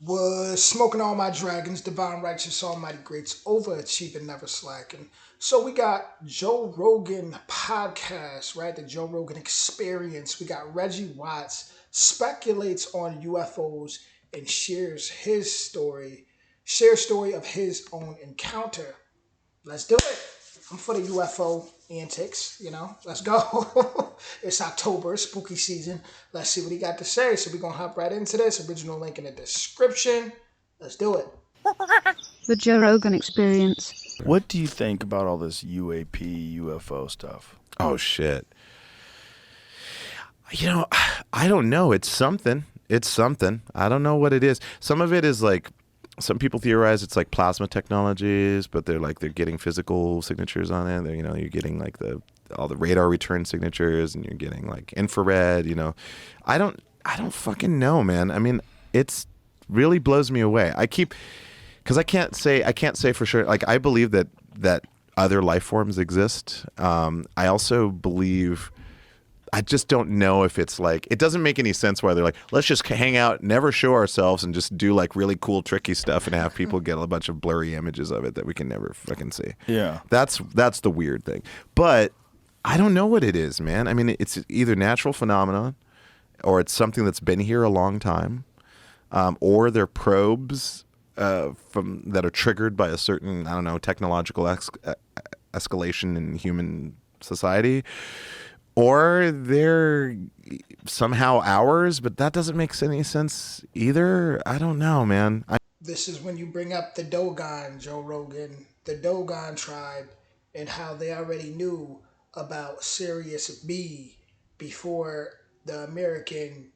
Was smoking all my dragons, divine righteous, almighty greats, overachieving, never slacking. So we got Joe Rogan podcast, right? The Joe Rogan experience. We got Reggie Watts speculates on UFOs and shares story of his own encounter. Let's do it. I'm for the UFO antics, Let's go. It's October, spooky season. Let's see what he got to say. So we're going to hop right into this. Original link in the description. Let's do it. The Joe Rogan Experience. What do you think about all this UAP, UFO stuff? Oh, shit. I don't know. It's something. I don't know what it is. Some of it is like, some people theorize it's like plasma technologies, but they're getting physical signatures on it. You're getting like all the radar return signatures, and you're getting like infrared. I don't fucking know, man. I mean, it's really blows me away. Because I can't say for sure. Like, I believe that other life forms exist. I also believe. I just don't know if it's like, it doesn't make any sense why they're like, let's just hang out, never show ourselves, and just do like really cool, tricky stuff and have people get a bunch of blurry images of it that we can never fucking see. Yeah. That's the weird thing. But I don't know what it is, man. I mean, it's either natural phenomenon, or it's something that's been here a long time, or they're probes that are triggered by a certain, I don't know, technological escalation in human society. Or they're somehow ours, but that doesn't make any sense either. I don't know, man. This is when you bring up the Dogon, Joe Rogan, the Dogon tribe, and how they already knew about Sirius B before the American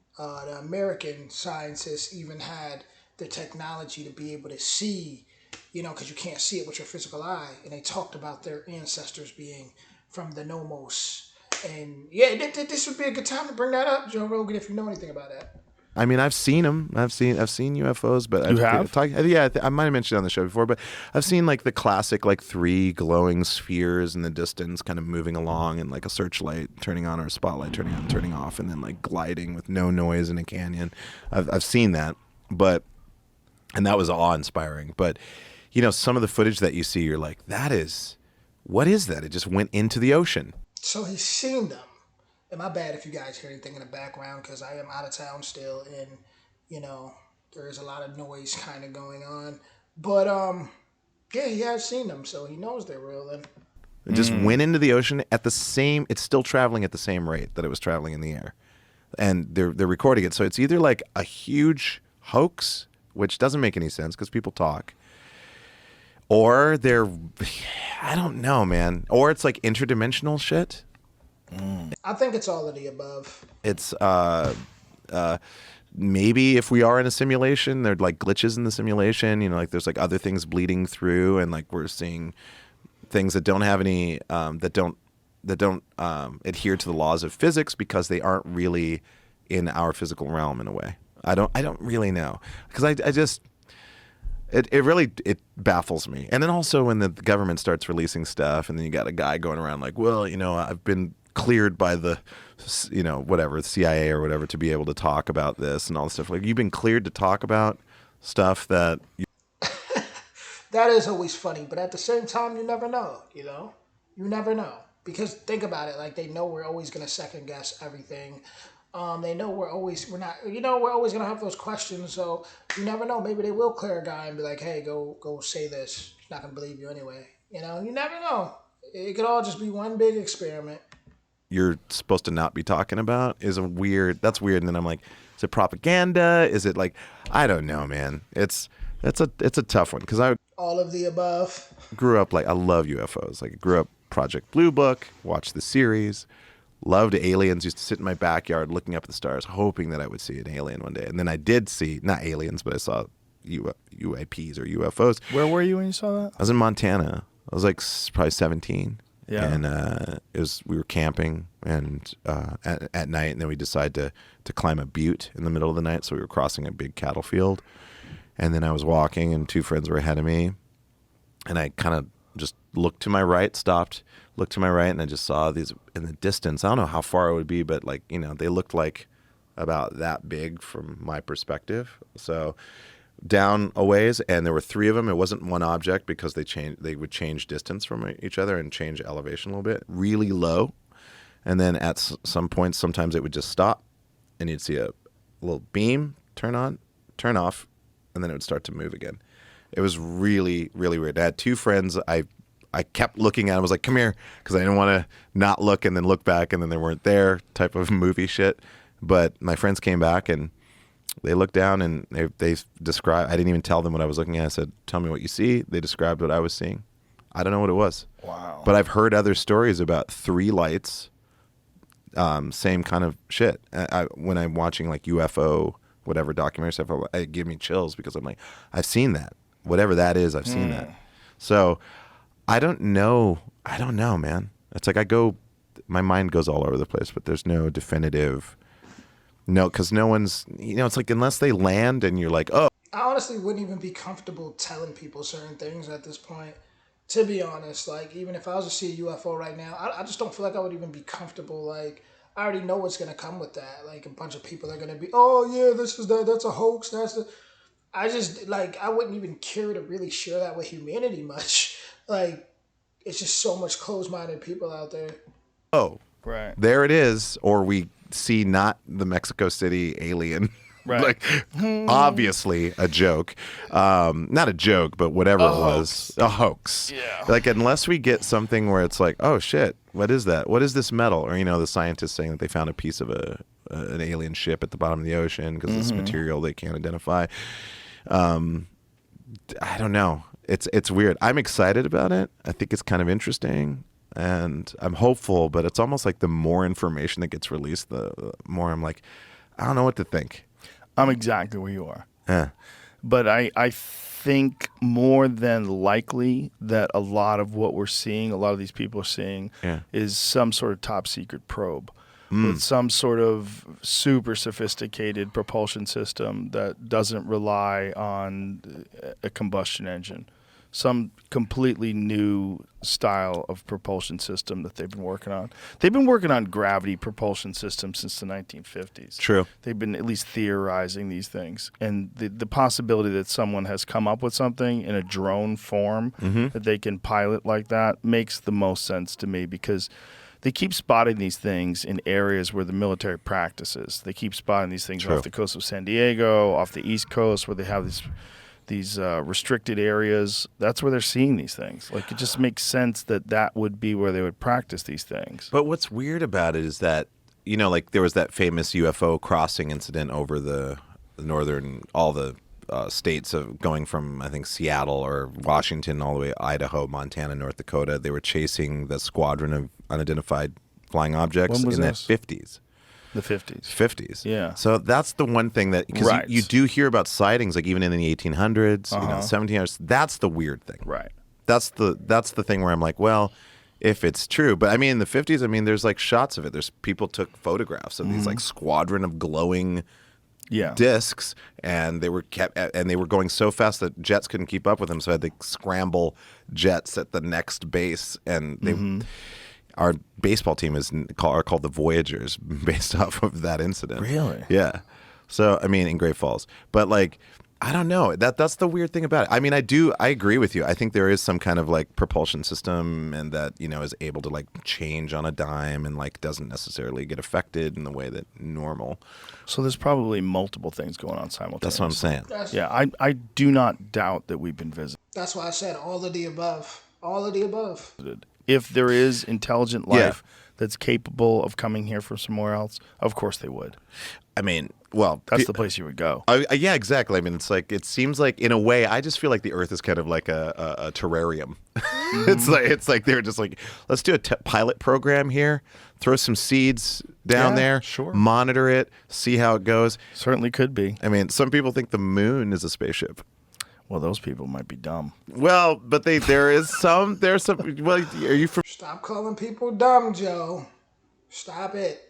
scientists even had the technology to be able to see, because you can't see it with your physical eye. And they talked about their ancestors being from the Nomos. And yeah, this would be a good time to bring that up, Joe Rogan, if you know anything about that. I mean, I've seen them. I've seen UFOs, but you have? I might have mentioned it on the show before, but I've seen like the classic like 3 glowing spheres in the distance, kind of moving along, and like a searchlight turning on or a spotlight turning on, turning off, and then like gliding with no noise in a canyon. I've seen that, and that was awe-inspiring. But some of the footage that you see, you're like, what is that? It just went into the ocean. So he's seen them. And my bad if you guys hear anything in the background, because I am out of town still, and there's a lot of noise kind of going on. But yeah, he has seen them, so he knows they're real. Then it just went into the ocean it's still traveling at the same rate that it was traveling in the air, and they're recording it. So it's either like a huge hoax, which doesn't make any sense because people talk, or I don't know, man. Or it's like interdimensional shit. I think it's all of the above. It's maybe if we are in a simulation, there's like glitches in the simulation. Like there's like other things bleeding through, and like we're seeing things that don't have any that don't adhere to the laws of physics because they aren't really in our physical realm in a way. I don't really know, because I just. It really baffles me. And then also when the government starts releasing stuff, and then you got a guy going around like, well, I've been cleared by the, whatever, the CIA or whatever, to be able to talk about this and all this stuff. Like, you've been cleared to talk about stuff that... That is always funny, but at the same time, you never know, You never know. Because think about it, like, they know we're always going to second guess everything. They know we're always going to have those questions, so you never know. Maybe they will clear a guy and be like, hey, go say this. He's not going to believe you anyway. You never know. It could all just be one big experiment. You're supposed to not be talking about that's weird. And then I'm like, is it propaganda? Is it like, I don't know, man. It's a tough one, because all of the above. Grew up like, I love UFOs. Like, I grew up Project Blue Book, watched the series. Loved aliens, used to sit in my backyard looking up at the stars, hoping that I would see an alien one day. And then I did see, not aliens, but I saw UAPs or UFOs. Where were you when you saw that? I was in Montana. I was like probably 17. Yeah. And we were camping and at night, and then we decided to climb a butte in the middle of the night. So we were crossing a big cattle field. And then I was walking, and 2 friends were ahead of me. And I kind of just looked to my right, stopped, looked to my right, and I just saw these in the distance. I don't know how far it would be, but like, they looked like about that big from my perspective. So down a ways, and there were 3 of them. It wasn't one object because they would change distance from each other and change elevation a little bit, really low. And then at some points, sometimes it would just stop, and you'd see a little beam turn on, turn off, and then it would start to move again. It was really, really weird. I had 2 friends. I kept looking at them. I was like, come here, because I didn't want to not look and then look back, and then they weren't there type of movie shit. But my friends came back, and they looked down, and they described. I didn't even tell them what I was looking at. I said, tell me what you see. They described what I was seeing. I don't know what it was. Wow. But I've heard other stories about 3 lights, same kind of shit. When I'm watching like UFO, whatever documentary stuff, it gives me chills because I'm like, I've seen that. Whatever that is, I've seen that. So I don't know. I don't know, man. It's like my mind goes all over the place, but there's no definitive. No, because no one's, it's like unless they land and you're like, oh. I honestly wouldn't even be comfortable telling people certain things at this point. To be honest, like even if I was to see a UFO right now, I just don't feel like I would even be comfortable. Like I already know what's gonna come with that. Like a bunch of people are gonna be, oh yeah, that's a hoax. I just like I wouldn't even care to really share that with humanity much. Like it's just so much closed-minded people out there. Oh, right. There it is. Or we see not the Mexico City alien. Right. Like, obviously a joke. Not a joke, but whatever it was. A hoax. Yeah. Like, unless we get something where it's like, oh, shit, what is that? What is this metal? Or, the scientists saying that they found a piece of an alien ship at the bottom of the ocean because this material they can't identify. I don't know. It's weird. I'm excited about it. I think it's kind of interesting. And I'm hopeful, but it's almost like the more information that gets released, the more I'm like, I don't know what to think. I'm exactly where you are. Yeah. But I think more than likely that a lot of what we're seeing, a lot of these people are seeing, is some sort of top secret probe with some sort of super sophisticated propulsion system that doesn't rely on a combustion engine. Some completely new style of propulsion system that they've been working on. They've been working on gravity propulsion systems since the 1950s. True. They've been at least theorizing these things. And the possibility that someone has come up with something in a drone form that they can pilot like that makes the most sense to me because they keep spotting these things in areas where the military practices. They keep spotting these things off the coast of San Diego, off the East Coast, where they have these restricted areas. That's where they're seeing these things. Like, it just makes sense that would be where they would practice these things. But what's weird about it is that, like there was that famous UFO crossing incident over the northern, all the states of going from, I think, Seattle or Washington all the way to Idaho, Montana, North Dakota. They were chasing the squadron of unidentified flying objects in the 50s. The 50s. 50s. Yeah. So that's the one thing that, because you do hear about sightings, like even in the 1800s, 1700s. That's the weird thing. Right. That's the thing where I'm like, well, if it's true. But I mean, in the 50s, there's like shots of it. There's people took photographs of these like squadron of glowing discs, and they were going so fast that jets couldn't keep up with them, so I had to scramble jets at the next base, and they. Our baseball team are called the Voyagers, based off of that incident. Really? Yeah. So in Great Falls, but like, I don't know. That's the weird thing about it. I agree with you. I think there is some kind of like propulsion system, and that is able to like change on a dime, and like doesn't necessarily get affected in the way that normal. So there's probably multiple things going on simultaneously. That's what I'm saying. Yeah, I do not doubt that we've been visited. That's why I said all of the above. All of the above. If there is intelligent life that's capable of coming here from somewhere else, of course they would. Well, that's the place you would go. Yeah, exactly. It's like, it seems like, in a way, I just feel like the Earth is kind of like a terrarium. It's like they're just like, let's do a pilot program here, throw some seeds down there, monitor it, see how it goes. Certainly could be. Some people think the moon is a spaceship. Well, those people might be dumb. Well, but there's some. Well, are you Stop calling people dumb, Joe. Stop it.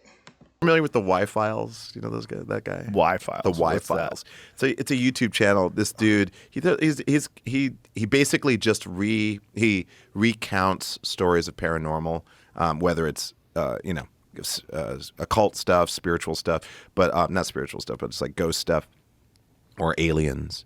Familiar with the Y-Files? You know those guys, that guy? Y-Files. The Y-Files. So it's a YouTube channel. This dude, he basically just recounts stories of paranormal, whether it's occult stuff, spiritual stuff, but not spiritual stuff, but it's like ghost stuff or aliens.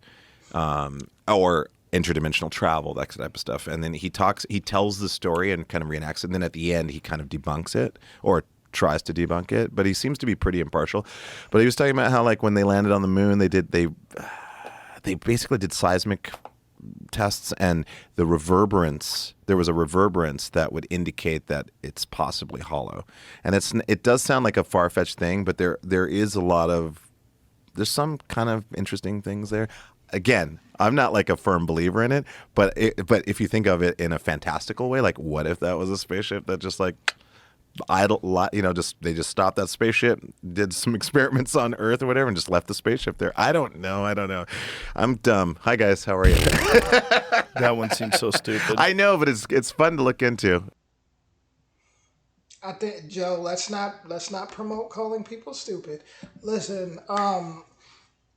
or interdimensional travel, that type of stuff. And then he tells the story and kind of reenacts it. And then at the end, he kind of debunks it or tries to debunk it. But he seems to be pretty impartial. But he was talking about how, like, when they landed on the moon, they basically did seismic tests, and there was a reverberance that would indicate that it's possibly hollow. And it does sound like a far-fetched thing, but there's some kind of interesting things there. Again, I'm not like a firm believer in it, but if you think of it in a fantastical way, like, what if that was a spaceship that just like they just stopped that spaceship, did some experiments on Earth or whatever, and just left the spaceship there. I don't know. I'm dumb. Hi guys, how are you? That one seems so stupid. I know, but it's fun to look into. I think, Joe, let's not promote calling people stupid. Listen, all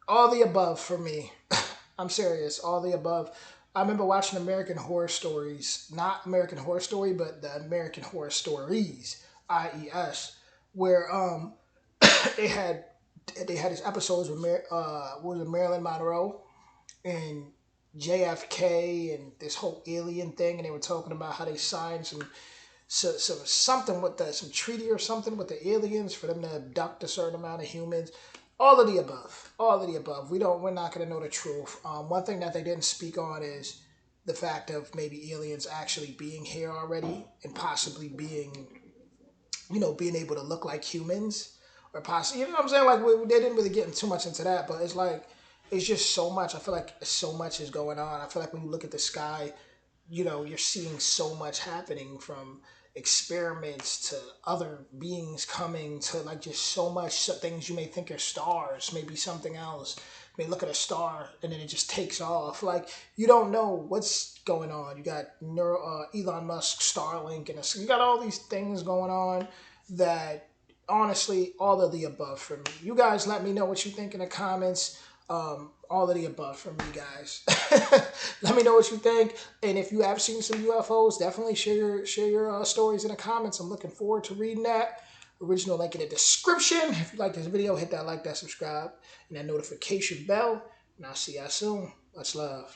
the above for me. I'm serious. All the above. I remember watching American Horror Stories, not American Horror Story, but the American Horror Stories, IES, where they had these episodes with Marilyn Monroe and JFK and this whole alien thing, and they were talking about how they signed something with some treaty or something with the aliens for them to abduct a certain amount of humans. All of the above. All of the above. We're not going to know the truth. One thing that they didn't speak on is the fact of maybe aliens actually being here already and possibly being able to look like humans, or possibly, you know what I'm saying? Like, they didn't really get too much into that, but it's like, it's just so much. I feel like so much is going on. I feel like when you look at the sky, you're seeing so much happening, from experiments to other beings coming to, like, just so much things you may think are stars, maybe something else. You may look at a star and then it just takes off. Like, you don't know what's going on. You got Elon Musk, Starlink, and you got all these things going on that, honestly, all of the above for me. You guys let me know what you think in the comments. All of the above from me, guys. Let me know what you think, and if you have seen some UFOs, definitely share your stories in the comments. I'm looking forward to reading that. Original link in the description. If you like this video, hit that like, that subscribe, and that notification bell, and I'll see y'all soon. Much love.